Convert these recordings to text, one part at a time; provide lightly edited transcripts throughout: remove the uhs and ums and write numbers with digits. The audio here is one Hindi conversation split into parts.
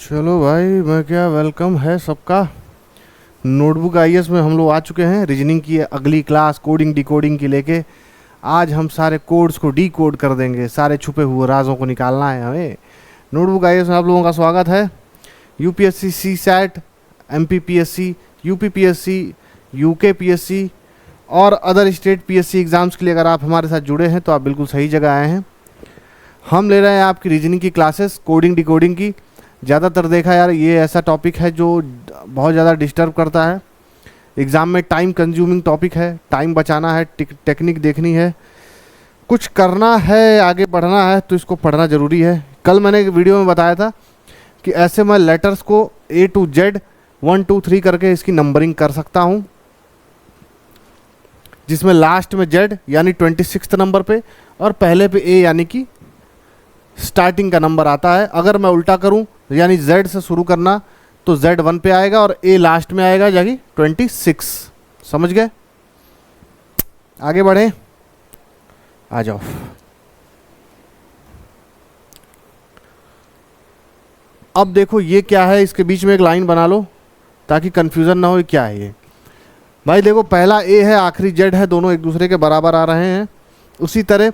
चलो भाई, मैं क्या, वेलकम है सबका। नोटबुक आईएएस में हम लोग आ चुके हैं। रीजनिंग की अगली क्लास कोडिंग डिकोडिंग की लेके आज हम सारे कोड्स को डी कोड कर देंगे। सारे छुपे हुए राजों को निकालना है हमें। नोटबुक आईएएस में आप लोगों का स्वागत है। UPSC, C SAT, MPPSC, UPPSC, UKPSC और अदर स्टेट पीएससी एग्ज़ाम्स के लिए अगर आप हमारे साथ जुड़े हैं तो आप बिल्कुल सही जगह आए हैं। हम ले रहे हैं आपकी रीजनिंग की क्लासेस, कोडिंग डिकोडिंग की। ज़्यादातर देखा यार, ये ऐसा टॉपिक है जो बहुत ज़्यादा डिस्टर्ब करता है। एग्ज़ाम में टाइम कंज्यूमिंग टॉपिक है, टाइम बचाना है, टेक्निक देखनी है, कुछ करना है, आगे बढ़ना है तो इसको पढ़ना ज़रूरी है। कल मैंने एक वीडियो में बताया था कि ऐसे मैं लेटर्स को A to Z 1 2 3 करके इसकी नंबरिंग कर सकता हूँ, जिसमें लास्ट में Z यानी 26 नंबर पे और पहले पे A यानी कि स्टार्टिंग का नंबर आता है। अगर मैं उल्टा करूं यानी Z से शुरू करना तो Z 1 पे आएगा और A लास्ट में आएगा जाके 26। समझ गए? आगे बढ़े, आ जाओ। अब देखो ये क्या है, इसके बीच में एक लाइन बना लो ताकि कंफ्यूजन ना हो। क्या है ये भाई? देखो, पहला A है, आखिरी Z है, दोनों एक दूसरे के बराबर आ रहे हैं। उसी तरह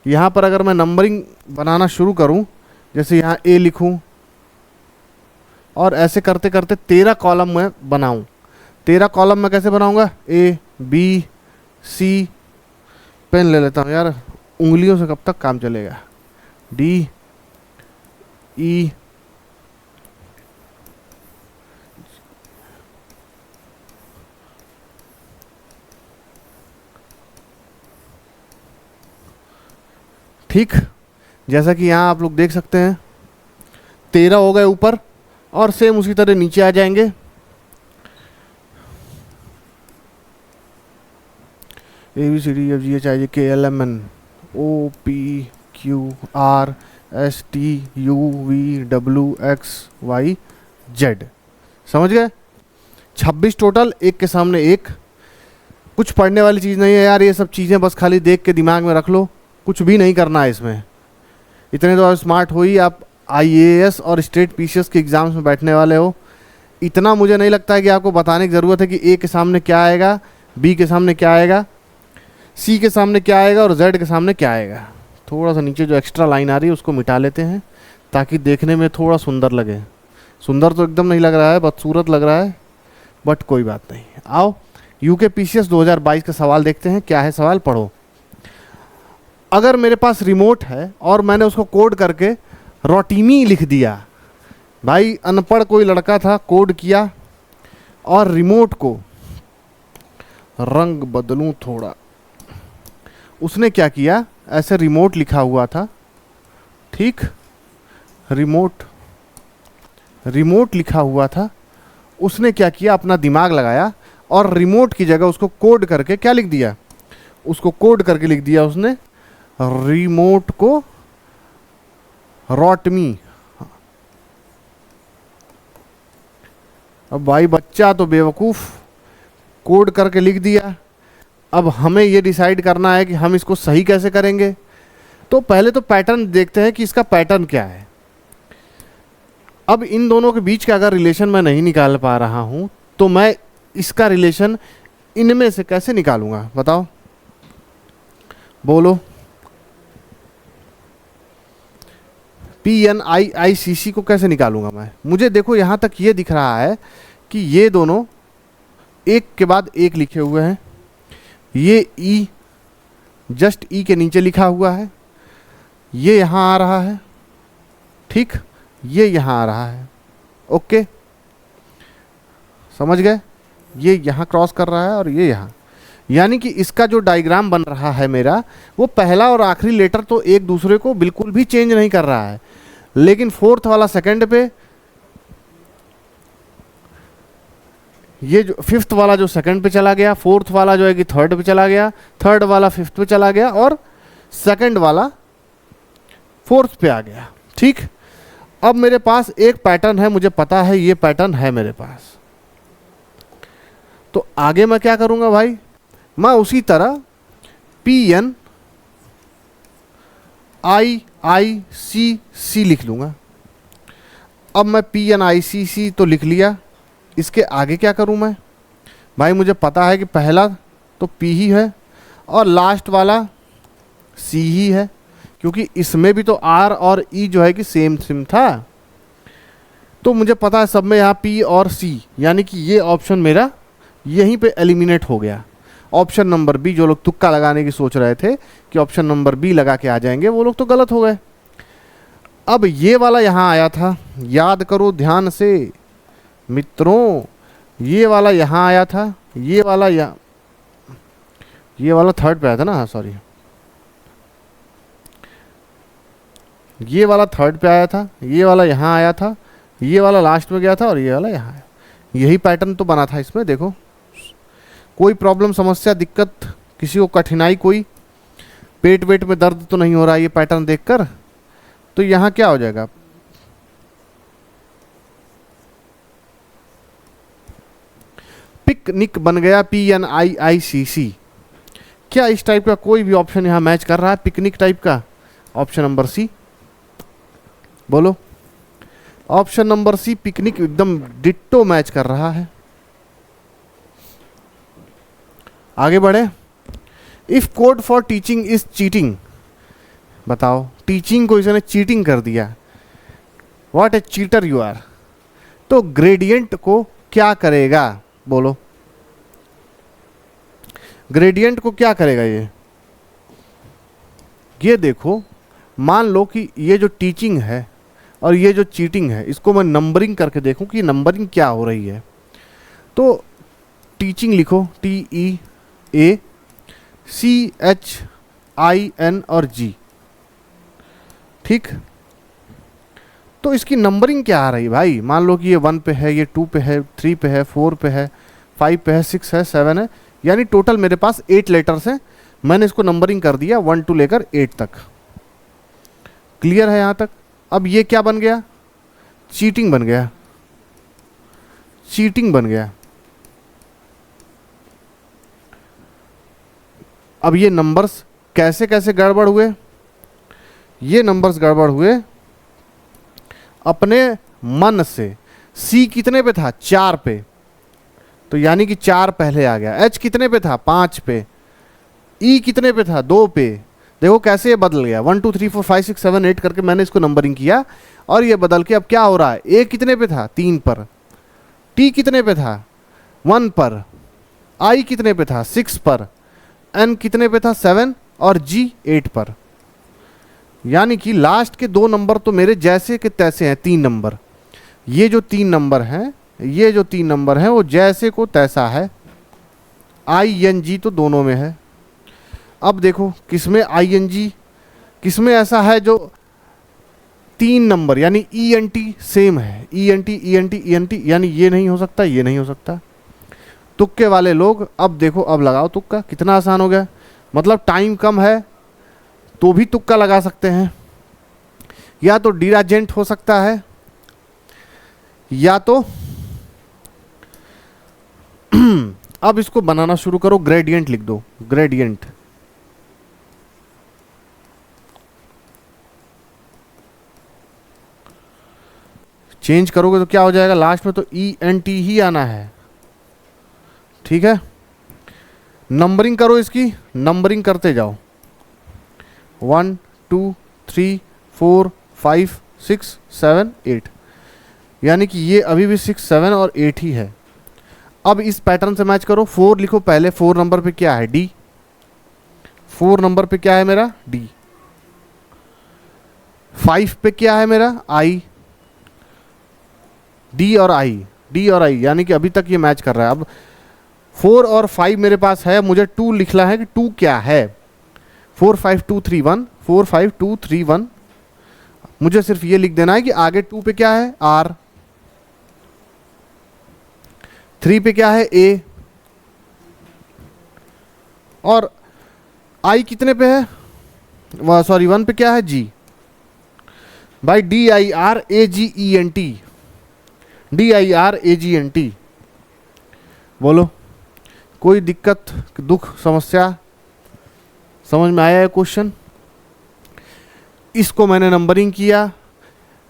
यहाँ पर अगर मैं नंबरिंग बनाना शुरू करूँ, जैसे यहाँ A लिखूँ और ऐसे करते करते 13 कॉलम में बनाऊँ। 13 कॉलम में कैसे बनाऊँगा? A B C, पेन ले लेता हूँ यार, उंगलियों से कब तक काम चलेगा। D E ठीक, जैसा कि यहाँ आप लोग देख सकते हैं 13 हो गए ऊपर और सेम उसी तरह नीचे आ जाएंगे। ABCDFGHIJKLMNOPQRSTUVWXYZ। समझ गए? 26 टोटल, एक के सामने एक। कुछ पढ़ने वाली चीज़ नहीं है यार, ये सब चीज़ें बस खाली देख के दिमाग में रख लो, कुछ भी नहीं करना है इसमें। इतने तो आप स्मार्ट हो ही, आप आईएएस और स्टेट पीसीएस के एग्ज़ाम्स में बैठने वाले हो। इतना मुझे नहीं लगता है कि आपको बताने की ज़रूरत है कि ए के सामने क्या आएगा, बी के सामने क्या आएगा, सी के सामने क्या आएगा और जेड के सामने क्या आएगा। थोड़ा सा नीचे जो एक्स्ट्रा लाइन आ रही है उसको मिटा लेते हैं ताकि देखने में थोड़ा सुंदर लगे। सुंदर तो एकदम नहीं लग रहा है, बदसूरत लग रहा है, बट कोई बात नहीं। आओ यूकेपीसीएस 2022 का सवाल देखते हैं। क्या है सवाल? पढ़ो। अगर मेरे पास रिमोट है और मैंने उसको कोड करके रोटीमी लिख दिया, भाई अनपढ़ कोई लड़का था, कोड किया और रिमोट को रंग बदलूं थोड़ा, उसने क्या किया, ऐसे रिमोट लिखा हुआ था, ठीक, रिमोट लिखा हुआ था। उसने क्या किया, अपना दिमाग लगाया और रिमोट की जगह उसको कोड करके क्या लिख दिया, उसको कोड करके लिख दिया उसने रिमोट को रॉटमी। अब भाई बच्चा तो बेवकूफ़, कोड करके लिख दिया। अब हमें ये डिसाइड करना है कि हम इसको सही कैसे करेंगे। तो पहले तो पैटर्न देखते हैं कि इसका पैटर्न क्या है। अब इन दोनों के बीच का अगर रिलेशन मैं नहीं निकाल पा रहा हूं तो मैं इसका रिलेशन इनमें से कैसे निकालूंगा? बताओ, बोलो। PNIICC को कैसे निकालूंगा मैं? मुझे देखो यहाँ तक ये दिख रहा है कि ये दोनों एक के बाद एक लिखे हुए हैं। ये E जस्ट E के नीचे लिखा हुआ है, ये यहाँ आ रहा है, ठीक, ये यहाँ आ रहा है। ओके, समझ गए? ये यहाँ क्रॉस कर रहा है और ये यहाँ, यानी कि इसका जो डायग्राम बन रहा है मेरा, वो पहला और आखिरी लेटर तो एक दूसरे को बिल्कुल भी चेंज नहीं कर रहा है, लेकिन फोर्थ वाला सेकंड पे, ये जो फिफ्थ वाला जो सेकंड पे चला गया, फोर्थ वाला जो है कि थर्ड पे चला गया, थर्ड वाला फिफ्थ पे चला गया और सेकंड वाला फोर्थ पे आ गया। ठीक, अब मेरे पास एक पैटर्न है, मुझे पता है ये पैटर्न है मेरे पास। तो आगे मैं क्या करूंगा भाई? मैं उसी तरह PNIICC लिख लूंगा। अब मैं PNICC तो लिख लिया, इसके आगे क्या करूं मैं? भाई मुझे पता है कि पहला तो P ही है और लास्ट वाला C ही है, क्योंकि इसमें भी तो R और E जो है कि सेम सेम था। तो मुझे पता है सब में यहाँ P और C, यानी कि ये ऑप्शन मेरा यहीं पे एलिमिनेट हो गया। ऑप्शन नंबर बी, जो लोग तुक्का लगाने की सोच रहे थे कि ऑप्शन नंबर बी लगा के आ जाएंगे, वो लोग तो गलत हो गए। अब ये वाला यहाँ आया था, याद करो ध्यान से मित्रों, ये वाला यहाँ आया था, ये वाला ये वाला थर्ड पे आया था ना, हाँ सॉरी, ये वाला थर्ड पे आया था, ये वाला यहाँ आया था, ये वाला लास्ट में गया था और ये वाला यहाँ आया। यही पैटर्न तो बना था इसमें। देखो कोई प्रॉब्लम, समस्या, दिक्कत, किसी को कठिनाई, कोई पेट वेट में दर्द तो नहीं हो रहा है ये पैटर्न देखकर? तो यहाँ क्या हो जाएगा? पिकनिक बन गया PNICC। क्या इस टाइप का कोई भी ऑप्शन यहाँ मैच कर रहा है पिकनिक टाइप का? ऑप्शन नंबर सी, बोलो। ऑप्शन नंबर सी पिकनिक एकदम डिट्टो मैच कर रहा है। आगे बढ़े। If code for teaching is cheating, बताओ टीचिंग को इसने चीटिंग कर दिया, what a cheater you are. तो ग्रेडियंट को क्या करेगा, बोलो ग्रेडियंट को क्या करेगा ये देखो, मान लो कि ये जो टीचिंग है और ये जो चीटिंग है, इसको मैं नंबरिंग करके देखूं कि नंबरिंग क्या हो रही है। तो टीचिंग लिखो TEACHIN और G, ठीक। तो इसकी नंबरिंग क्या आ रही है भाई? मान लो कि ये 1 पे है, ये 2 पे है, 3 पे है, 4 पे है, 5 पे है, 6 है, 7 है, यानी टोटल मेरे पास 8 लेटर्स हैं। मैंने इसको नंबरिंग कर दिया 1 to लेकर 8 तक। क्लियर है यहाँ तक? अब ये क्या बन गया? चीटिंग बन गया, चीटिंग बन गया। अब ये नंबर्स कैसे कैसे गड़बड़ हुए? ये नंबर्स गड़बड़ हुए अपने मन से। सी कितने पे था? 4 पे, तो यानी कि 4 पहले आ गया। एच कितने पे था? 5 पे। ई कितने पे था? 2 पे। देखो कैसे ये बदल गया, 1 2 3 4 5 6 7 8 करके मैंने इसको नंबरिंग किया और ये बदल के अब क्या हो रहा है? ए कितने पे था? 3 पर। टी कितने पे था? 1 पर। आई कितने पे था? 6 पर। एन कितने पे था? 7 और जी 8 पर। यानी कि लास्ट के 2 नंबर तो मेरे जैसे के तैसे हैं, 3 नंबर। ये जो 3 नंबर हैं, ये जो 3 नंबर हैं वो जैसे को तैसा है। ING तो दोनों में है। अब देखो किसमें ING, किसमें ऐसा है जो 3 नंबर यानी ENT सेम है। ENT ENT ENT, यानी ये नहीं हो सकता, ये नहीं हो सकता। तुक्के वाले लोग अब देखो, अब लगाओ तुक्का। कितना आसान हो गया, मतलब टाइम कम है तो भी तुक्का लगा सकते हैं। या तो डिराजेंट हो सकता है, या तो अब इसको बनाना शुरू करो, ग्रेडियंट लिख दो, ग्रेडियंट। चेंज करोगे तो क्या हो जाएगा? लास्ट में तो ENT ही आना है, ठीक है। नंबरिंग करो इसकी, नंबरिंग करते जाओ। 1 2 3 4 5 6 7 8, यानी कि ये अभी भी 6 7 और 8 ही है। अब इस पैटर्न से मैच करो। 4 लिखो पहले, 4 नंबर पे क्या है? D। 4 नंबर पे क्या है मेरा? D। 5 पे क्या है मेरा? I। D और I, D और I, यानी कि अभी तक ये मैच कर रहा है। अब 4 और 5 मेरे पास है, मुझे 2 लिखना है कि 2 क्या है। 4 5 2 3 1, 4 5 2 3 1। मुझे सिर्फ ये लिख देना है कि आगे 2 पे क्या है? R। 3 पे क्या है? A। और I कितने पे है? सॉरी 1 पे क्या है? G। भाई DIRAGENT, DIRAGENT। बोलो कोई दिक्कत, दुख, समस्या? समझ में आया है क्वेश्चन? इसको मैंने नंबरिंग किया,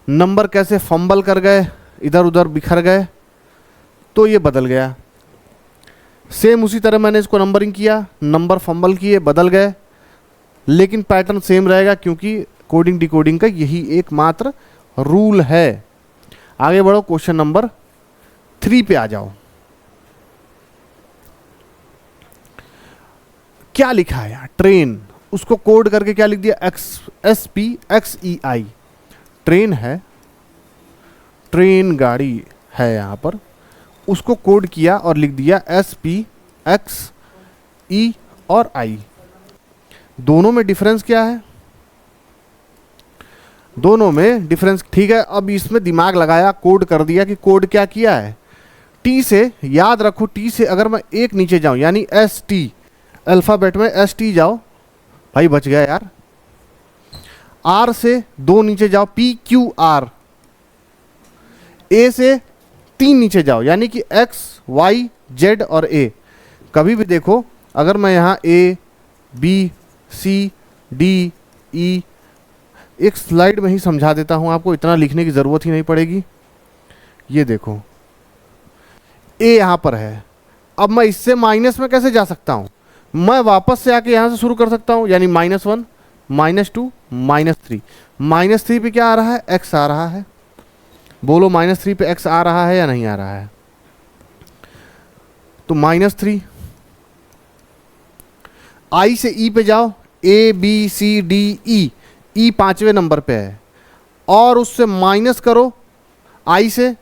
नंबर कैसे फंबल कर गए, इधर उधर बिखर गए, तो ये बदल गया। सेम उसी तरह मैंने इसको नंबरिंग किया, नंबर फंबल किए, बदल गए, लेकिन पैटर्न सेम रहेगा क्योंकि कोडिंग डिकोडिंग का यही एकमात्र रूल है। आगे बढ़ो, क्वेश्चन नंबर 3 पे आ जाओ। क्या लिखा है यार, ट्रेन, उसको कोड करके क्या लिख दिया, SPXEI, ट्रेन है, ट्रेन गाड़ी है यहां पर, उसको कोड किया और लिख दिया SPXE और I। दोनों में डिफरेंस क्या है, दोनों में डिफरेंस, ठीक है। अब इसमें दिमाग लगाया, कोड कर दिया कि कोड क्या किया है। टी से याद रखो, टी से अगर मैं एक नीचे जाऊं यानी ST, अल्फाबेट में ST जाओ, भाई बच गया यार। R से 2 नीचे जाओ, PQR। A से 3 नीचे जाओ यानी कि X Y Z और A। कभी भी देखो, अगर मैं यहाँ A B C D E, एक स्लाइड में ही समझा देता हूं आपको, इतना लिखने की जरूरत ही नहीं पड़ेगी। ये देखो A यहां पर है, अब मैं इससे माइनस में कैसे जा सकता हूं, मैं वापस से आके यहां से शुरू कर सकता हूं, यानी -1 -2 -3। -3 पे क्या आ रहा है, X आ रहा है। बोलो -3 पे X आ रहा है या नहीं आ रहा है, तो -3। I से E पे जाओ, A B C D E, E 5वें नंबर पे है, और उससे माइनस करो I से,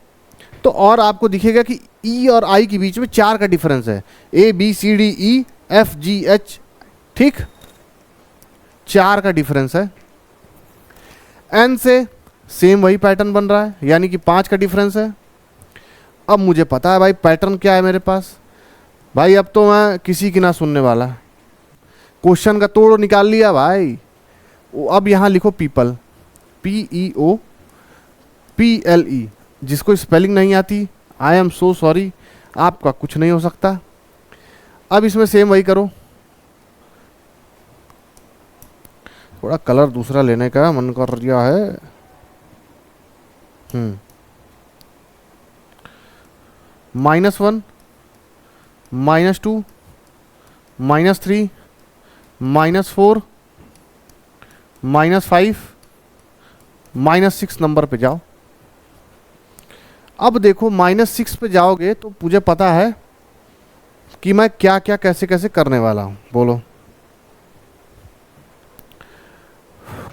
तो और आपको दिखेगा कि E और I के बीच में 4 का डिफरेंस है, A B C D E F G H, ठीक, 4 का डिफरेंस है। N से सेम वही पैटर्न बन रहा है, यानी कि 5 का डिफरेंस है। अब मुझे पता है भाई पैटर्न क्या है मेरे पास, भाई अब तो मैं किसी की ना सुनने वाला, क्वेश्चन का तोड़ निकाल लिया भाई। अब यहाँ लिखो पीपल, PEOPLE, जिसको स्पेलिंग नहीं आती आई एम सो सॉरी, आपका कुछ नहीं हो सकता। अब इसमें सेम वही करो, थोड़ा कलर दूसरा लेने का मन कर रहा है। -1 -2 -3 -4 -5 -6 नंबर पे जाओ। अब देखो -6 पे जाओगे तो मुझे पता है कि मैं क्या क्या कैसे कैसे करने वाला हूं। बोलो,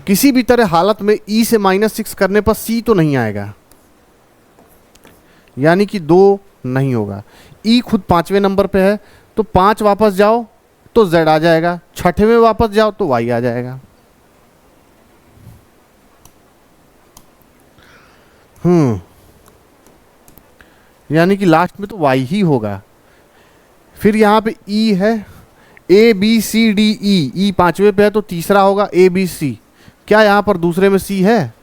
किसी भी तरह हालत में E से -6 करने पर C तो नहीं आएगा, यानी कि 2 नहीं होगा। E खुद 5वें नंबर पे है, तो 5 वापस जाओ तो Z आ जाएगा, 6ठे में वापस जाओ तो Y आ जाएगा। यानी कि लास्ट में तो Y ही होगा। फिर यहाँ पे E है, A B C D E, E 5वें पे है तो तीसरा होगा A B C। क्या यहाँ पर दूसरे में C है,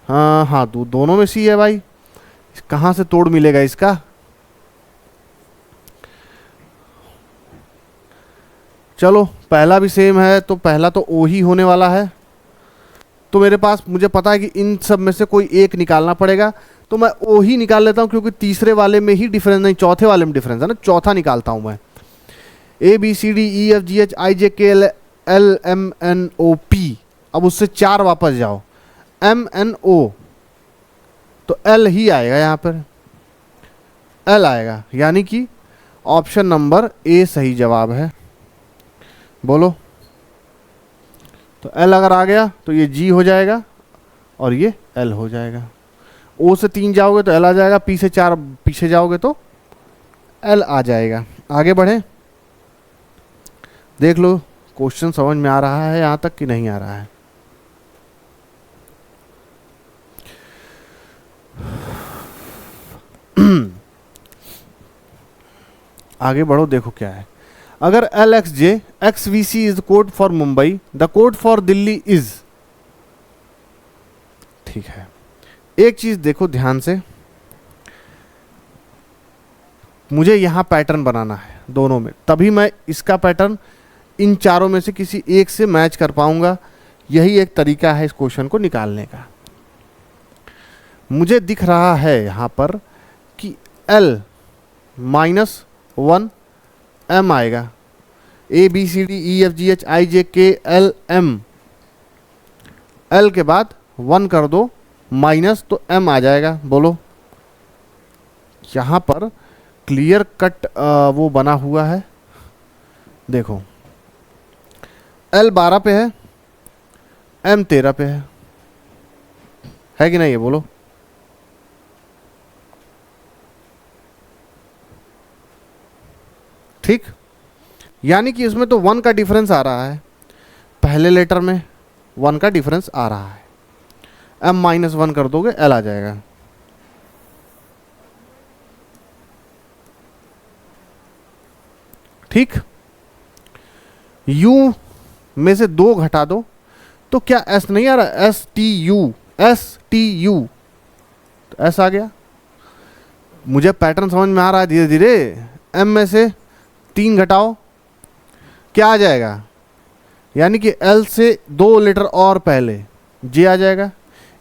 हाँ हाँ, दोनों में C है भाई, कहाँ से तोड़ मिलेगा इसका। चलो पहला भी सेम है, तो पहला तो O ही होने वाला है, तो मेरे पास, मुझे पता है कि इन सब में से कोई एक निकालना पड़ेगा, तो मैं O ही निकाल लेता हूँ, क्योंकि तीसरे वाले में ही डिफरेंस नहीं, चौथे वाले में डिफरेंस है ना, चौथा निकालता हूँ मैं। A B C D E F G H I J K L M N O P, अब उससे 4 वापस जाओ, M N O, तो L ही आएगा, यहाँ पर L आएगा, यानी कि ऑप्शन नंबर A सही जवाब है। बोलो, तो L अगर आ गया तो ये G हो जाएगा और ये L हो जाएगा। O से 3 जाओगे तो L आ जाएगा, P से 4 पीछे जाओगे तो L आ जाएगा। आगे बढ़े, देख लो क्वेश्चन समझ में आ रहा है यहाँ तक कि नहीं आ रहा है। आगे बढ़ो, देखो क्या है। अगर LXJ XVC is code for Mumbai, the code for Delhi is, ठीक है। एक चीज देखो ध्यान से, मुझे यहां पैटर्न बनाना है दोनों में, तभी मैं इसका पैटर्न इन चारों में से किसी एक से मैच कर पाऊंगा। यही एक तरीका है इस क्वेश्चन को निकालने का। मुझे दिख रहा है यहाँ पर कि L -1 M आएगा। A B C D E F G H I J K L M, L के बाद 1 कर दो माइनस तो M आ जाएगा। बोलो, यहाँ पर क्लियर कट वो बना हुआ है। देखो L 12 पे है, M 13 पे है कि नहीं, ये बोलो। ठीक, यानी कि इसमें तो 1 का डिफरेंस आ रहा है, पहले लेटर में 1 का डिफरेंस आ रहा है। M -1 कर दोगे L आ जाएगा। ठीक, U में से 2 घटा दो तो क्या S नहीं आ रहा, STU तो S आ गया। मुझे पैटर्न समझ में आ रहा है धीरे धीरे। M में से 3 घटाओ, क्या आ जाएगा, यानी कि L से 2 लेटर और पहले J आ जाएगा।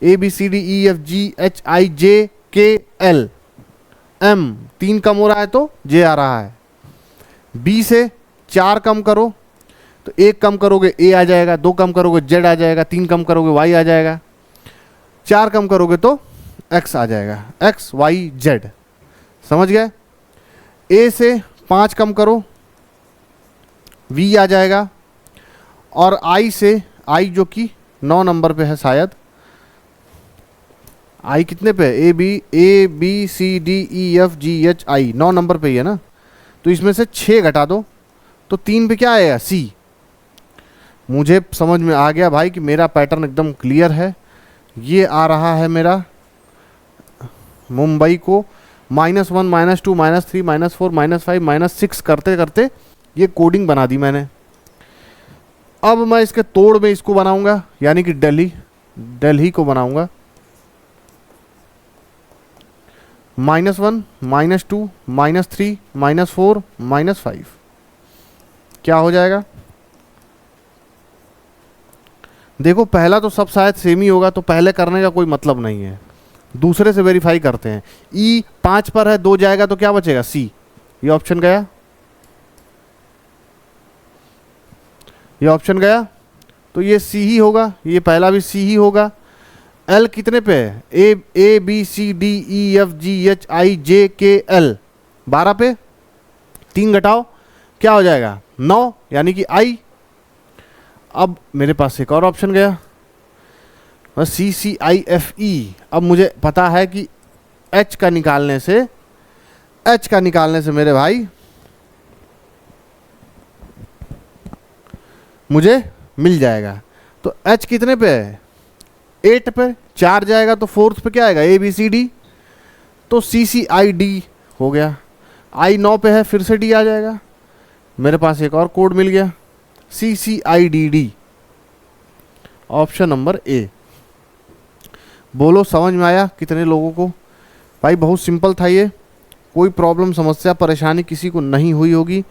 A B C D E F G H I J K L M 3 कम हो रहा है तो J आ रहा है। B से 4 कम करो तो 1 कम करोगे A आ जाएगा, 2 कम करोगे Z आ जाएगा, 3 कम करोगे Y आ जाएगा, 4 कम करोगे तो X आ जाएगा, X Y Z। समझ गए। A से 5 कम करो V आ जाएगा, और I से I जो कि 9 नंबर पे है शायद, I कितने पे है, A B C D E F G H I 9 number पे ही है ना, तो इसमें से 6 घटा दो तो 3 पे क्या आएगा, C। मुझे समझ में आ गया भाई कि मेरा पैटर्न एकदम क्लियर है। ये आ रहा है मेरा मुंबई को -1 -2 -3 -4 -5 -6 करते करते ये कोडिंग बना दी मैंने। अब मैं इसके तोड़ में इसको बनाऊंगा, यानी कि दिल्ली को बनाऊंगा। -1 -2 -3 -4 -5 क्या हो जाएगा। देखो पहला तो सब शायद सेम ही होगा, तो पहले करने का कोई मतलब नहीं है, दूसरे से वेरीफाई करते हैं। E 5 पर है, 2 जाएगा तो क्या बचेगा, C। ये ऑप्शन गया, ये ऑप्शन गया, तो ये C ही होगा, ये पहला भी C ही होगा। L कितने पे है, A B C D E F G H I J K L 12 पे, 3 घटाओ क्या हो जाएगा, 9, यानी कि I। अब मेरे पास एक और ऑप्शन गया, CCIFE। अब मुझे पता है कि H का निकालने से मेरे भाई मुझे मिल जाएगा। तो H कितने पे है, 8 पे, 4 जाएगा तो 4th पे क्या आएगा, ABCD, तो CCID हो गया। I 9 पे है, फिर से D आ जाएगा। मेरे पास एक और कोड मिल गया, CCIDD, ऑप्शन नंबर A। बोलो समझ में आया कितने लोगों को। भाई बहुत सिंपल था ये, कोई प्रॉब्लम समस्या परेशानी किसी को नहीं हुई होगी।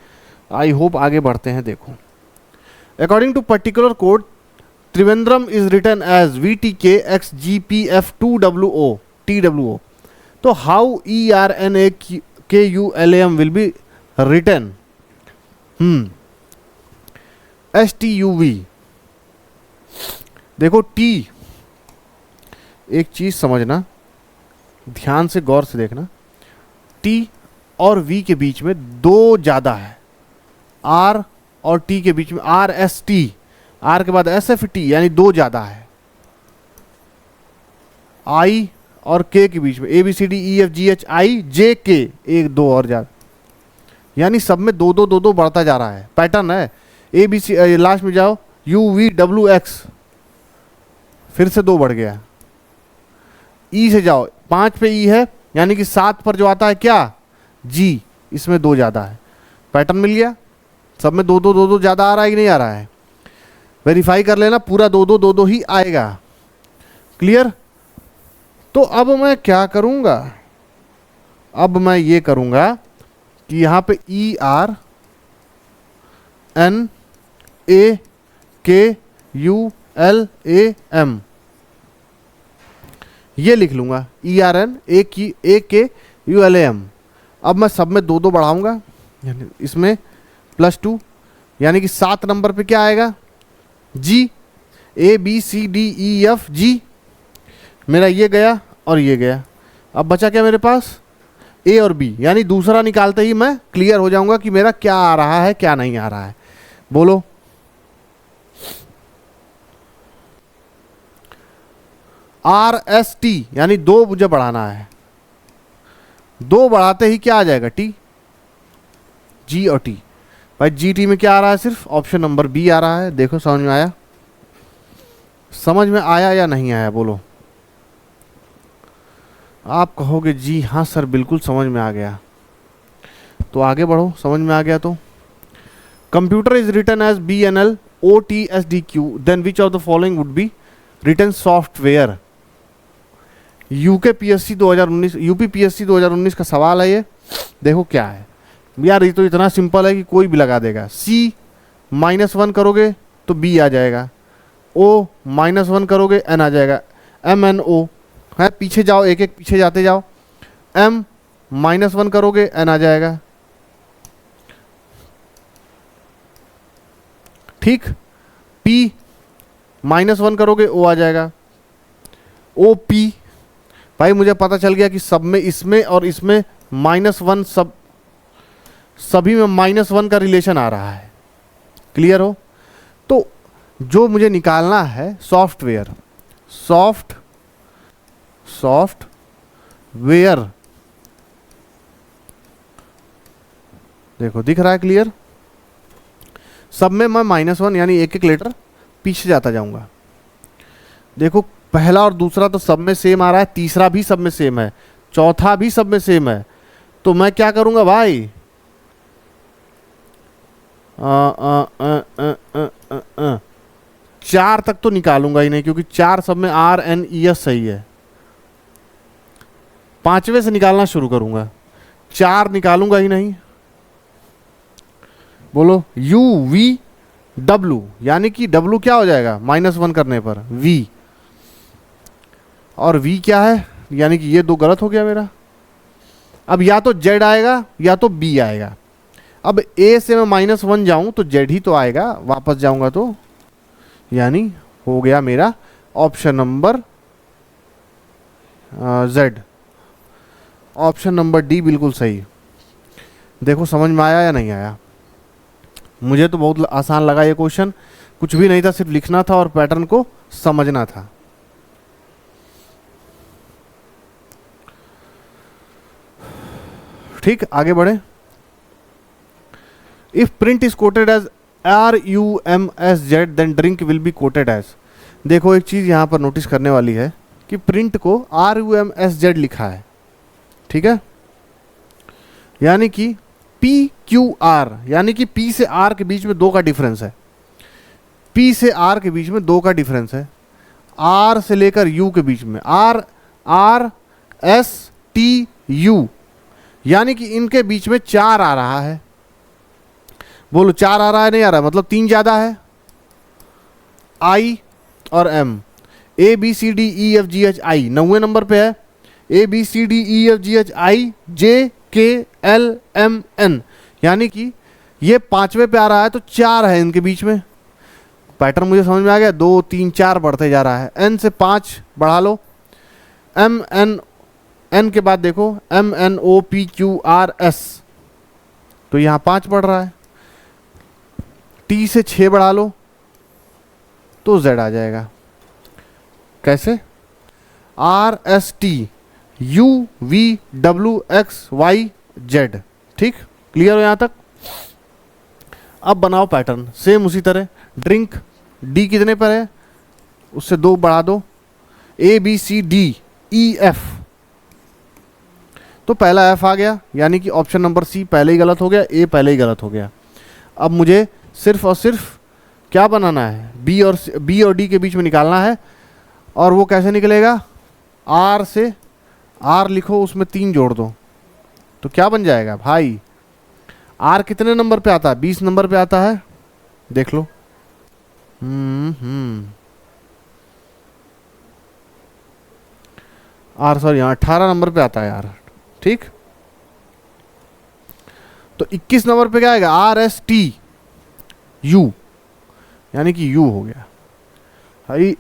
आई होप आगे बढ़ते हैं। देखो, according to particular code Trivandrum is written as VTKXGPF2WO TWO, तो how ERNAKULAM will be written STUV। देखो T, एक चीज समझना, ध्यान से गौर से देखना, T और V के बीच में 2 ज्यादा है, R और T के बीच में RST, R के बाद SFT, यानी 2 ज्यादा है। I और K के बीच में ABCD EFGH I JK, 1 2 और ज्यादा, यानी सब में 2 2 2 2 बढ़ता जा रहा है, पैटर्न है। ABC लास्ट में जाओ, UVWX, फिर से 2 बढ़ गया। E से जाओ, 5 पे E है, यानी कि 7 पर जो आता है क्या, G, इसमें 2 ज्यादा है। पैटर्न मिल गया, सब में 2 2 2 2 ज्यादा आ रहा है कि नहीं आ रहा है, वेरीफाई कर लेना, पूरा 2 2 2 2 ही आएगा। क्लियर। तो अब मैं क्या करूंगा, अब मैं ये करूंगा कि यहां पे ERNAKULAM, ये लिख लूँगा ERN AKULAM। अब मैं सब में 2 2 बढ़ाऊँगा, यानी इसमें +2, यानी कि 7 नंबर पे क्या आएगा G, ABCDEFG। मेरा ये गया और ये गया। अब बचा क्या मेरे पास A और B, यानी दूसरा निकालते ही मैं क्लियर हो जाऊंगा कि मेरा क्या आ रहा है क्या नहीं आ रहा है। बोलो RST, यानी 2 मुझे बढ़ाना है, 2 बढ़ाते ही क्या आ जाएगा T, G और T। भाई GT में क्या आ रहा है, सिर्फ ऑप्शन नंबर B आ रहा है। देखो समझ में आया, समझ में आया या नहीं आया बोलो। आप कहोगे जी हाँ सर बिल्कुल समझ में आ गया, तो आगे बढ़ो। समझ में आ गया तो computer is written as BNL OTSDQ, then which of the following would be written software. UPPSC 2019 का सवाल है ये। देखो क्या है यार, ये तो इतना सिंपल है कि कोई भी लगा देगा। C-1 करोगे तो B आ जाएगा, O-1 करोगे N आ जाएगा, MNO है, पीछे जाओ एक एक पीछे जाते जाओ, M-1 करोगे N आ जाएगा, ठीक। P-1 करोगे O आ जाएगा, OP। भाई मुझे पता चल गया कि सब में, इसमें और इसमें -1, सभी में -1 का रिलेशन आ रहा है। क्लियर हो? तो जो मुझे निकालना है सॉफ्टवेयर, सॉफ्टवेयर, देखो दिख रहा है क्लियर। सब में मैं -1 यानी एक एक लेटर पीछे जाता जाऊंगा। देखो पहला और दूसरा तो सब में सेम आ रहा है, तीसरा भी सब में सेम है, चौथा भी सब में सेम है। तो मैं क्या करूंगा भाई, 4 तक तो निकालूंगा ही नहीं, क्योंकि 4 सब में RNES सही है। 5वें से निकालना शुरू करूंगा, 4 निकालूंगा ही नहीं। बोलो UVW, यानी कि W क्या हो जाएगा -1 करने पर V, और V क्या है, यानी कि ये 2 गलत हो गया मेरा। अब या तो Z आएगा या तो B आएगा। अब A से मैं -1 जाऊं तो Z ही तो आएगा, वापस जाऊंगा तो, यानी हो गया मेरा option number Z। Option number D बिल्कुल सही। देखो समझ में आया या नहीं आया? मुझे तो बहुत आसान लगा ये क्वेश्चन, कुछ भी नहीं था, सिर्फ लिखना था और पैटर्न को समझना था। ठीक, आगे बढ़े। If print is coded as RUMSZ then drink will be coded as. देखो एक चीज यहां पर नोटिस करने वाली है कि प्रिंट को RUMSZ लिखा है, ठीक है, यानी कि PQR, यानी कि P से R के बीच में 2 का डिफरेंस है। P से R के बीच में 2 का डिफरेंस है, R से लेकर U के बीच में RSTU, यानी कि इनके बीच में 4 आ रहा है। बोलो 4 आ रहा है नहीं आ रहा है, मतलब 3 ज्यादा है। I और M, ABCDEFGHI 9वें नंबर पे है, ABCDEFGHIJKLMN, यानी कि ये 5वें पे आ रहा है, तो 4 है इनके बीच में। पैटर्न मुझे समझ में आ गया, 2 3 4 बढ़ते जा रहा है। N से 5 बढ़ा लो, N के बाद देखो MNOPQRS, तो यहाँ 5 बढ़ रहा है। T से 6 बढ़ा लो तो Z आ जाएगा। कैसे? RSTUVWXYZ। ठीक, क्लियर हो यहाँ तक? अब बनाओ पैटर्न सेम उसी तरह। ड्रिंक D कितने पर है, उससे 2 बढ़ा दो, ABCDEF, तो पहला F आ गया, यानी कि ऑप्शन नंबर C पहले ही गलत हो गया, A पहले ही गलत हो गया। अब मुझे सिर्फ और सिर्फ क्या बनाना है, B और D के बीच में निकालना है। और वो कैसे निकलेगा, R से R लिखो, उसमें 3 जोड़ दो, तो क्या बन जाएगा भाई, R कितने नंबर पे आता है, 20 नंबर पे आता है, देख लो। आर सॉरी यहाँ 18 नंबर पे आता है यार, ठीक। तो 21 नंबर पे क्या आएगा, आर एस टी यू, यानी कि यू हो गया भाई।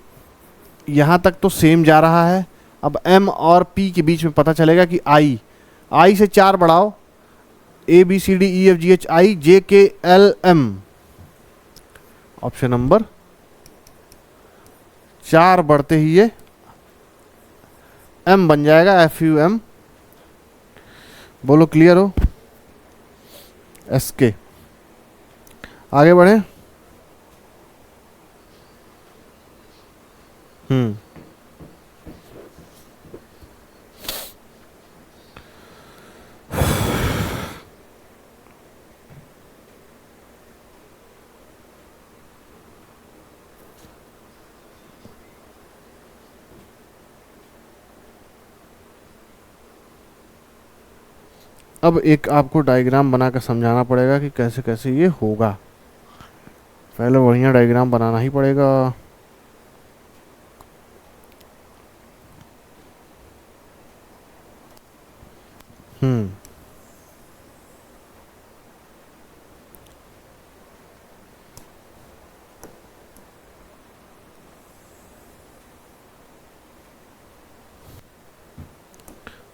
यहां तक तो सेम जा रहा है। अब एम और पी के बीच में पता चलेगा कि आई, आई से 4 बढ़ाओ, A B C D E F G H I J K L M, option number 4 बढ़ते ही ये एम बन जाएगा, एफ यू एम। बोलो क्लियर हो, एस के। आगे बढ़े। अब एक आपको डायग्राम बनाकर समझाना पड़ेगा कि कैसे कैसे ये होगा। पहले बढ़िया डायग्राम बनाना ही पड़ेगा।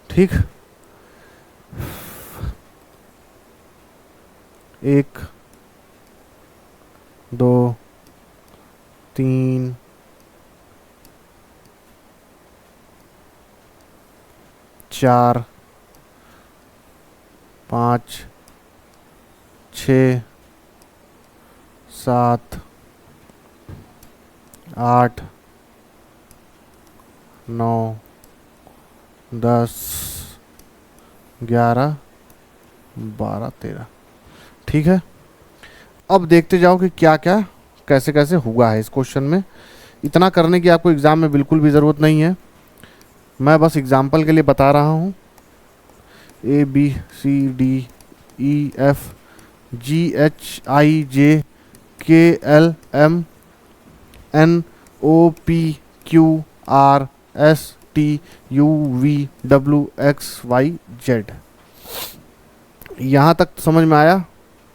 ठीक। 1 2 3 4 5 6 7 8 9 10 11 12 13। ठीक है। अब देखते जाओ कि क्या क्या कैसे कैसे हुआ है इस क्वेश्चन में। इतना करने की आपको एग्ज़ाम में बिल्कुल भी ज़रूरत नहीं है, मैं बस एग्जाम्पल के लिए बता रहा हूँ। A B C D E F G H I J K L M N O P Q R S T U V W X Y Z. यहाँ तक तो समझ में आया।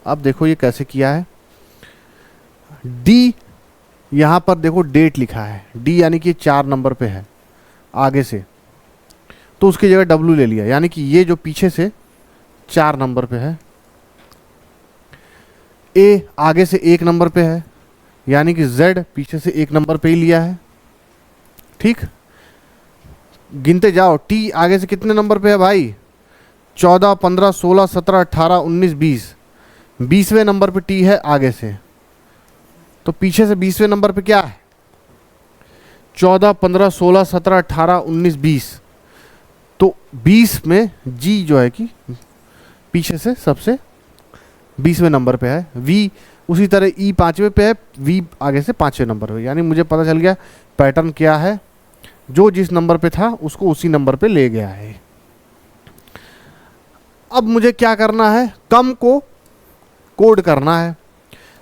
अब देखो ये कैसे किया है। डी, यहाँ पर देखो डेट लिखा है, डी यानी कि 4 नंबर पे है आगे से, तो उसकी जगह डब्ल्यू ले लिया, यानी कि ये जो पीछे से 4 नंबर पे है। ए आगे से 1 नंबर पे है, यानी कि जेड पीछे से 1 नंबर पे ही लिया है। ठीक, गिनते जाओ। टी आगे से कितने नंबर पे है भाई, 14 15 16 17 18 19 20, 20वें नंबर पे टी है आगे से। तो पीछे से 20वें नंबर पे क्या है, 14 15 16 17 18 19 20। तो 20 में जी जो है कि पीछे से सबसे 20वें नंबर पे है। वी उसी तरह ई 5वें पे है, वी आगे से 5वें नंबर पे। यानी मुझे पता चल गया पैटर्न क्या है, जो जिस नंबर पे था उसको उसी नंबर पे ले गया है। अब मुझे क्या करना है, कम को कोड करना है।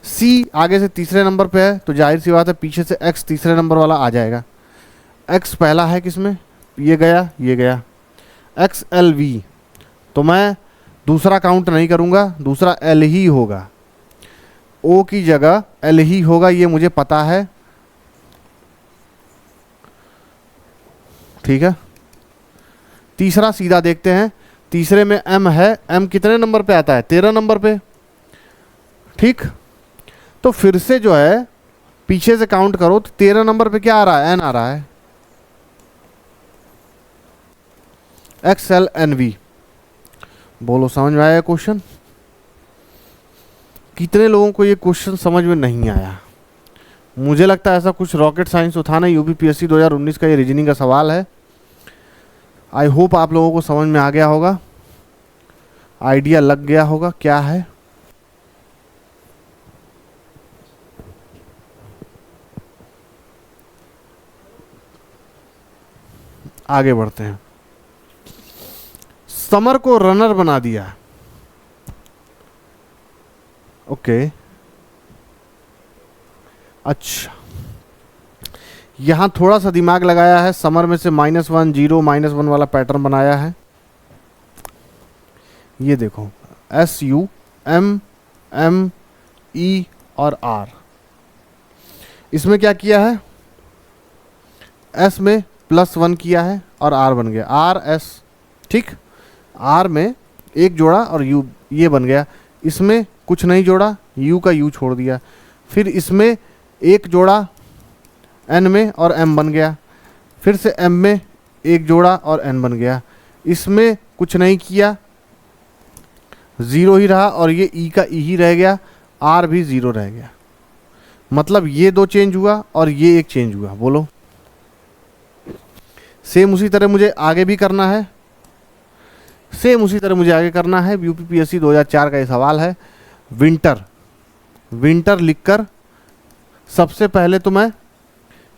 सी आगे से 3रे नंबर पे है, तो जाहिर सी बात है पीछे से एक्स 3रे नंबर वाला आ जाएगा। एक्स पहला है किसमें, ये गया ये गया, एक्स एल वी। तो मैं दूसरा काउंट नहीं करूँगा, दूसरा एल ही होगा, ओ की जगह एल ही होगा, ये मुझे पता है। ठीक है, तीसरा सीधा देखते हैं। तीसरे में एम है, एम कितने नंबर पे आता है, 13 नंबर पे। ठीक, तो फिर से जो है पीछे से काउंट करो तो 13 नंबर पे क्या आ रहा है, एन आ रहा है, एक्स एल एन वी। बोलो समझ में आया क्वेश्चन। कितने लोगों को ये क्वेश्चन समझ में नहीं आया। मुझे लगता है ऐसा कुछ रॉकेट साइंस तो था नहीं, यूपीपीएससी 2019 का ये रीजनिंग का सवाल है। आई होप आप लोगों को समझ में आ गया होगा, आइडिया लग गया होगा क्या है। आगे बढ़ते हैं। समर को रनर बना दिया, ओके। अच्छा, यहाँ थोड़ा सा दिमाग लगाया है, समर में से -1 0 -1 वाला पैटर्न बनाया है। ये देखो SU M M E और R, इसमें क्या किया है, S में +1 किया है और R बन गया RS, ठीक। R में एक जोड़ा और U ये बन गया, इसमें कुछ नहीं जोड़ा, U का U छोड़ दिया, फिर इसमें एक जोड़ा N में और M बन गया, फिर से M में एक जोड़ा और N बन गया, इसमें कुछ नहीं किया, 0 ही रहा और ये E का E ही रह गया, R भी 0 रह गया। मतलब ये 2 चेंज हुआ और ये 1 चेंज हुआ। बोलो, सेम उसी तरह मुझे आगे भी करना है, सेम उसी तरह मुझे आगे करना है। यूपीपीएससी 2004 का ये सवाल है। विंटर, विंटर लिखकर सबसे पहले तो मैं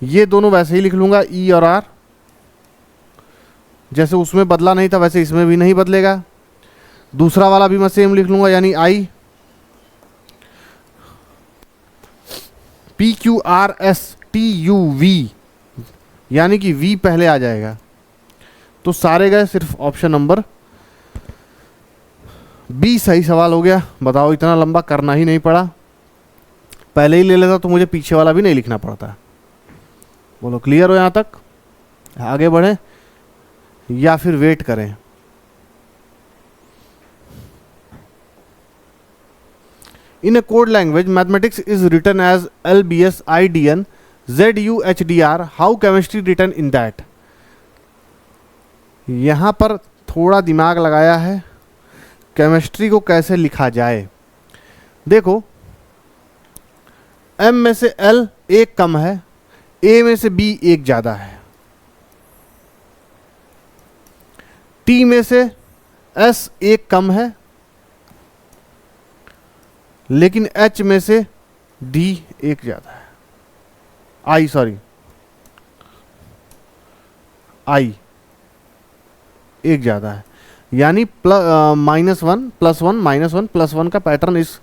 ये दोनों वैसे ही लिख लूँगा, ई और आर, जैसे उसमें बदला नहीं था वैसे इसमें भी नहीं बदलेगा। दूसरा वाला भी मैं सेम लिख लूँगा, यानी आई, PQRSTUV, यानी कि V पहले आ जाएगा। तो सारे गए, सिर्फ ऑप्शन नंबर B सही सवाल हो गया। बताओ, इतना लंबा करना ही नहीं पड़ा, पहले ही ले लेता तो मुझे पीछे वाला भी नहीं लिखना पड़ता। बोलो, क्लियर हो यहाँ तक? आगे बढ़े या फिर वेट करें? In a code language, mathematics is written as LBS IDN ZUHDR. How chemistry written in that? यहाँ पर थोड़ा दिमाग लगाया है, केमिस्ट्री को कैसे लिखा जाए। देखो, M में से L एक कम है, A में से B एक ज़्यादा है, T में से S एक कम है, लेकिन H में से D एक ज़्यादा है, I एक ज़्यादा है। यानी -1 +1 -1 +1 का पैटर्न इस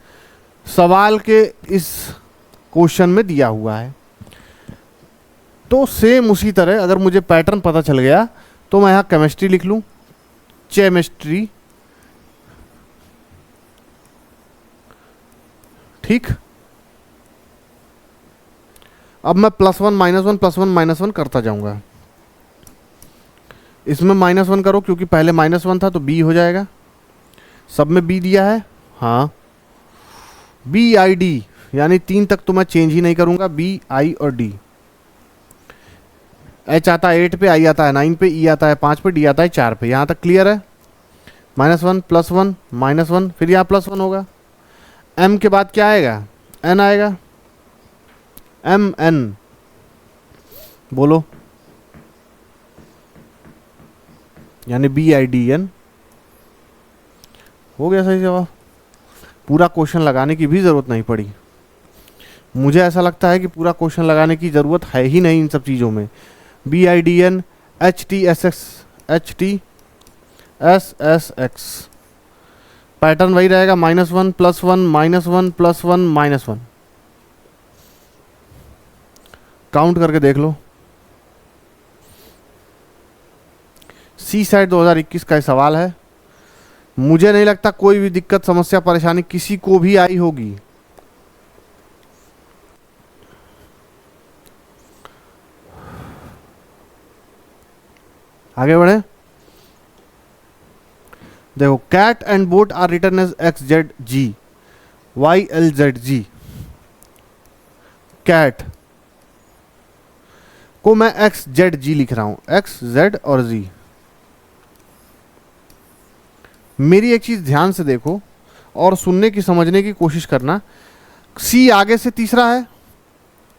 सवाल के इस क्वेश्चन में दिया हुआ है। तो सेम उसी तरह अगर मुझे पैटर्न पता चल गया तो मैं यहाँ केमिस्ट्री लिख लूँ, केमिस्ट्री, ठीक। अब मैं +1 -1 +1 -1 करता जाऊंगा। इसमें -1 करो क्योंकि पहले -1 था तो B हो जाएगा, सब में B दिया है, हाँ। BID यानी 3 तक तो मैं चेंज ही नहीं करूंगा, B I और D। H आता है 8 पे, I आता है 9 पे, E आता है 5 पे, D आता है 4 पे। यहाँ तक क्लियर है? -1 +1 -1, फिर यहाँ +1 होगा। M के बाद क्या आएगा? N आएगा, MN। बोलो, यानी BIDN हो गया सही जवाब। पूरा क्वेश्चन लगाने की भी ज़रूरत नहीं पड़ी। मुझे ऐसा लगता है कि पूरा क्वेश्चन लगाने की ज़रूरत है ही नहीं इन सब चीज़ों में। BIDN HTSX पैटर्न वही रहेगा, -1 +1 -1 +1 -1। काउंट करके देख लो। सी सेट 2021 का सवाल है। मुझे नहीं लगता कोई भी दिक्कत, समस्या, परेशानी किसी को भी आई होगी। आगे बढ़े। देखो, cat and boat are written as XZG YLZG। Cat को मैं XZG लिख रहा हूं, X Z और Z। मेरी एक चीज ध्यान से देखो और सुनने की, समझने की कोशिश करना। C आगे से तीसरा है,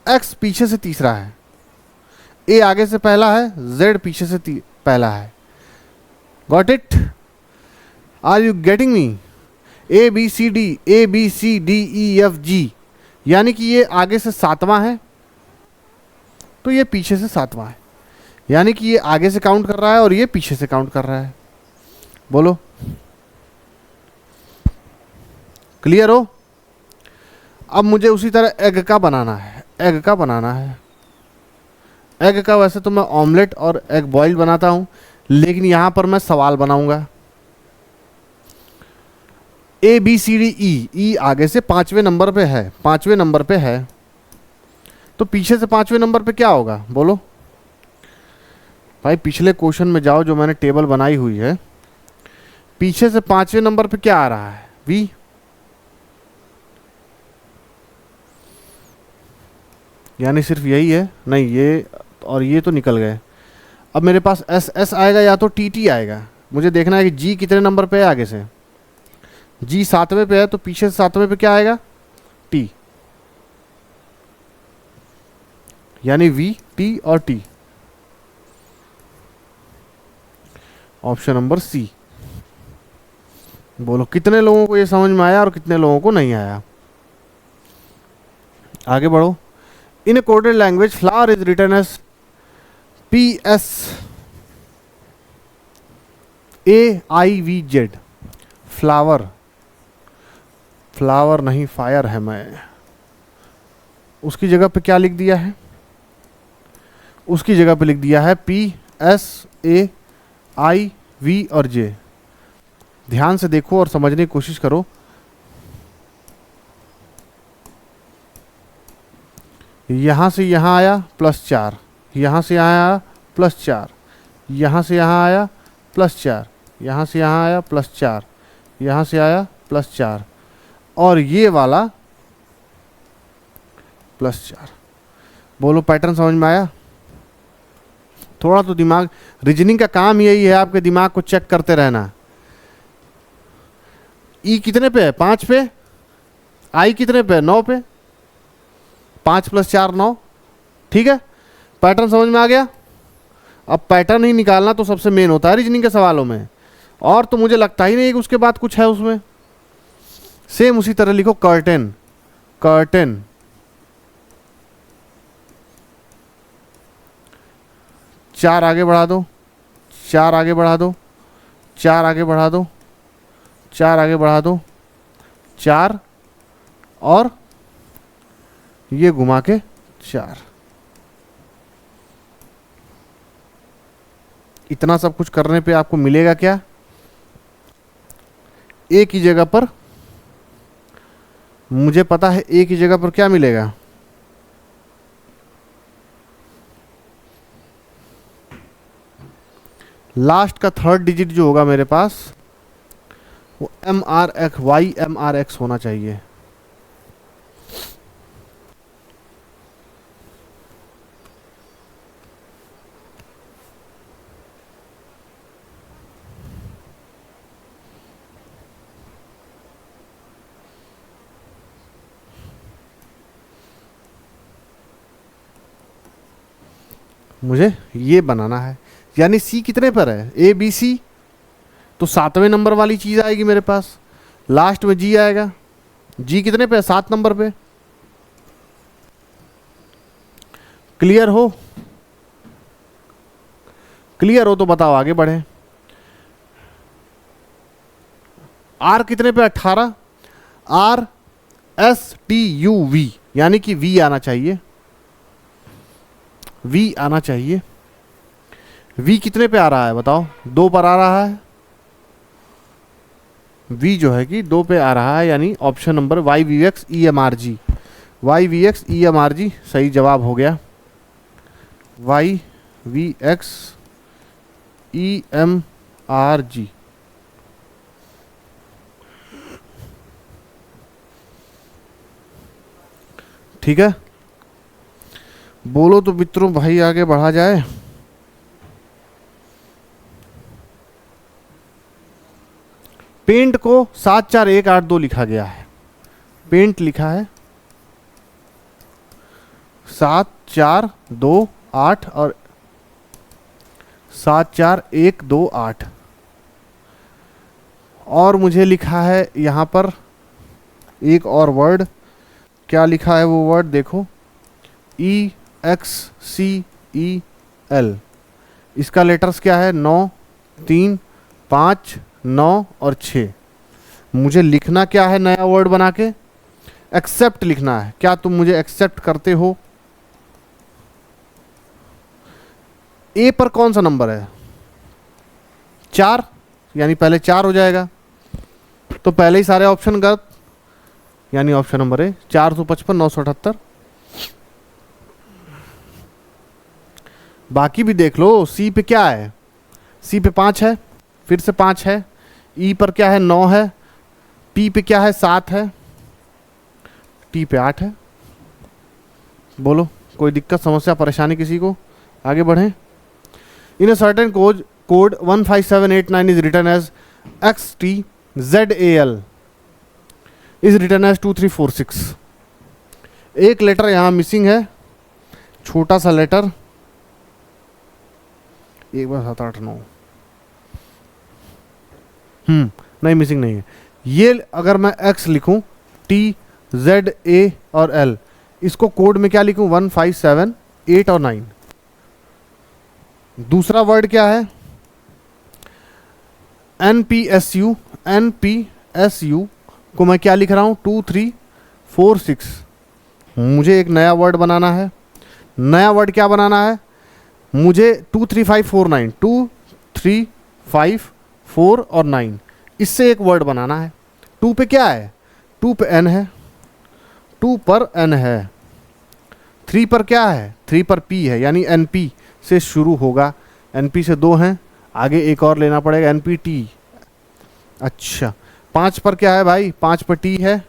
X पीछे से तीसरा है, A आगे से पहला है, Z पीछे से पहला है। Got it? Are you getting me? ABCD यानी कि ये आगे से 7वां है तो ये पीछे से 7वां है, यानी कि ये आगे से काउंट कर रहा है और ये पीछे से काउंट कर रहा है। बोलो, क्लियर हो? अब मुझे उसी तरह एग का बनाना है, एग का बनाना है। एग का वैसे तो मैं ऑमलेट और एग बॉइल्ड बनाता हूँ, लेकिन यहाँ पर मैं सवाल बनाऊंगा। ए बी सी डी ई, ई आगे से 5वें नंबर पे है, 5वें नंबर पे है, तो पीछे से 5वें नंबर पे क्या होगा बोलो भाई। पिछले क्वेश्चन में जाओ जो मैंने टेबल बनाई हुई है, पीछे से 5वें नंबर पे क्या आ रहा है, वी। यानी सिर्फ यही है, नहीं ये और ये तो निकल गए। अब मेरे पास एस एस आएगा या तो टी टी आएगा। मुझे देखना है कि जी कितने नंबर पे है आगे से। जी 7वें पे है, तो पीछे से 7वें पे क्या आएगा, टी। यानी वी, टी और टी। Option number C. बोलो कितने लोगों को ये समझ में आया और कितने लोगों को नहीं आया। आगे बढ़ो। In coded language flower is written as PS AIVZ। Flower, flower नहीं फायर है, मैं उसकी जगह पे क्या लिख दिया है, उसकी जगह पे लिख दिया है PSAIV और J। ध्यान से देखो और समझने की कोशिश करो। यहां से यहां आया +4, यहां से यहां आया +4, यहां से यहां आया +4, यहां से यहां आया +4, यहां से आया +4, और ये वाला +4। बोलो पैटर्न समझ में आया। थोड़ा तो दिमाग, रीजनिंग का काम यही है आपके दिमाग को चेक करते रहना। ई कितने पे है, 5 पे। आई कितने पे है, 9 पे। 5 + 4 9। ठीक है, पैटर्न समझ में आ गया। अब पैटर्न ही निकालना तो सबसे मेन होता है रीजनिंग के सवालों में, और तो मुझे लगता ही नहीं कि उसके बाद कुछ है उसमें। सेम उसी तरह लिखो कर्टेन, कर्टेन। चार आगे बढ़ा दो, 4 आगे बढ़ा दो, 4 आगे बढ़ा दो, 4 आगे बढ़ा दो, 4 और ये घुमा के 4। इतना सब कुछ करने पे आपको मिलेगा क्या, ए की जगह पर, मुझे पता है ए की जगह पर क्या मिलेगा, लास्ट का 3rd डिजिट जो होगा मेरे पास वो YMRX होना चाहिए। मुझे ये बनाना है। यानी सी कितने पर है, ABC, तो 7वें नंबर वाली चीज आएगी मेरे पास। लास्ट में जी आएगा, जी कितने पे है, 7 नंबर पे। क्लियर हो, क्लियर हो तो बताओ आगे बढ़े। आर कितने पे, 18। RSTUV, यानी कि V आना चाहिए, V आना चाहिए। V कितने पे आ रहा है बताओ, 2 पर आ रहा है। V जो है कि 2 पे आ रहा है, यानी option number YVX EMRG, YVX EMRG सही जवाब हो गया। YVX EMRG। ठीक है, बोलो तो मित्रों भाई आगे बढ़ा जाए। पेंट को 7 4 1 8 2 लिखा गया है, पेंट लिखा है 7 4 2 8 और 7 4 1 2 8, और मुझे लिखा है यहाँ पर एक और वर्ड। क्या लिखा है वो वर्ड देखो, EXCEL। इसका लेटर्स क्या है, 9 3 5 9 और 6। मुझे लिखना क्या है नया वर्ड बना के, एक्सेप्ट लिखना है। क्या तुम मुझे एक्सेप्ट करते हो, ए पर कौन सा नंबर है? 4, यानी पहले 4 हो जाएगा, तो पहले ही सारे ऑप्शन गलत, यानी ऑप्शन नंबर ए 455 978। बाकी भी देख लो, सी पे क्या है? सी पे 5 है, फिर से 5 है, ई पर क्या है? 9 है, पी पे क्या है? 7 है, टी पे 8 है। बोलो कोई दिक्कत, समस्या, परेशानी किसी को? आगे बढ़ें। In a certain code 15789 is written as XTZAL is written as 2346। एक लेटर यहां मिसिंग है, छोटा सा लेटर, 1 बार 7 8 9, नहीं मिसिंग नहीं है। ये अगर मैं X लिखूं, TZA और L, इसको कोड में क्या लिखूं? 1 5 7 8 और 9। दूसरा वर्ड क्या है? NPSU, NPSU को मैं क्या लिख रहा हूं? 2 3 4 6। मुझे एक नया वर्ड बनाना है। नया वर्ड क्या बनाना है? मुझे 2 3 5 4 9, 2 3 5 4 और 9, इससे एक वर्ड बनाना है। 2 पे क्या है? 2 पे N है, 2 पर N है। 3 पर क्या है? 3 पर P है, यानी NP से शुरू होगा। NP से 2 हैं, आगे एक और लेना पड़ेगा, NPT। अच्छा, 5 पर क्या है भाई? 5 पर T है,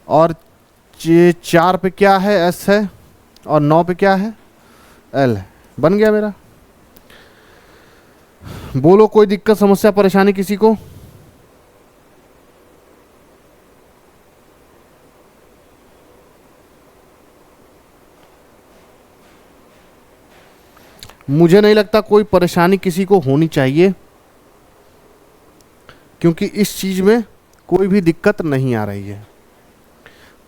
और 4 पे क्या है? S है, और 9 पे क्या है? L है। बन गया मेरा। बोलो कोई दिक्कत, समस्या, परेशानी किसी को? मुझे नहीं लगता कोई परेशानी किसी को होनी चाहिए, क्योंकि इस चीज में कोई भी दिक्कत नहीं आ रही है।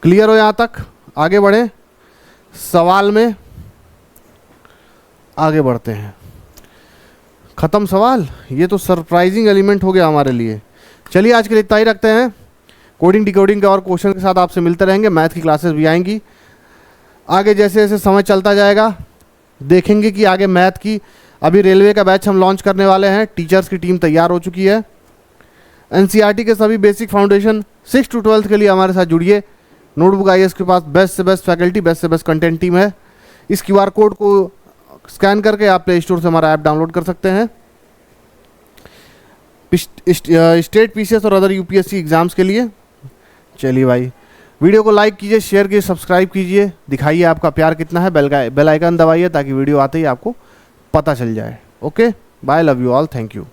क्लियर हो यहां तक? आगे बढ़े, सवाल में आगे बढ़ते हैं। खत्म सवाल? ये तो सरप्राइजिंग एलिमेंट हो गया हमारे लिए। चलिए आज के लिए इतना ही रखते हैं। कोडिंग डिकोडिंग के और क्वेश्चन के साथ आपसे मिलते रहेंगे। मैथ की क्लासेस भी आएंगी आगे, जैसे जैसे समय चलता जाएगा देखेंगे कि आगे मैथ की, अभी रेलवे का बैच हम लॉन्च करने वाले हैं। टीचर्स की टीम तैयार हो चुकी है। NCERT के सभी बेसिक फाउंडेशन 6 to 12 के लिए हमारे साथ जुड़िए। नोटबुक IAS के पास बेस्ट से बेस्ट फैकल्टी, बेस्ट से बेस्ट कंटेंट टीम है। इस QR कोड को स्कैन करके आप प्ले स्टोर से हमारा ऐप डाउनलोड कर सकते हैं। स्टेट PCS और अदर UPSC एग्जाम्स के लिए। चलिए भाई, वीडियो को लाइक कीजिए, शेयर कीजिए, सब्सक्राइब कीजिए, दिखाइए आपका प्यार कितना है। बेल आइकन दबाइए ताकि वीडियो आते ही आपको पता चल जाए। Okay, bye, love you all, thank you.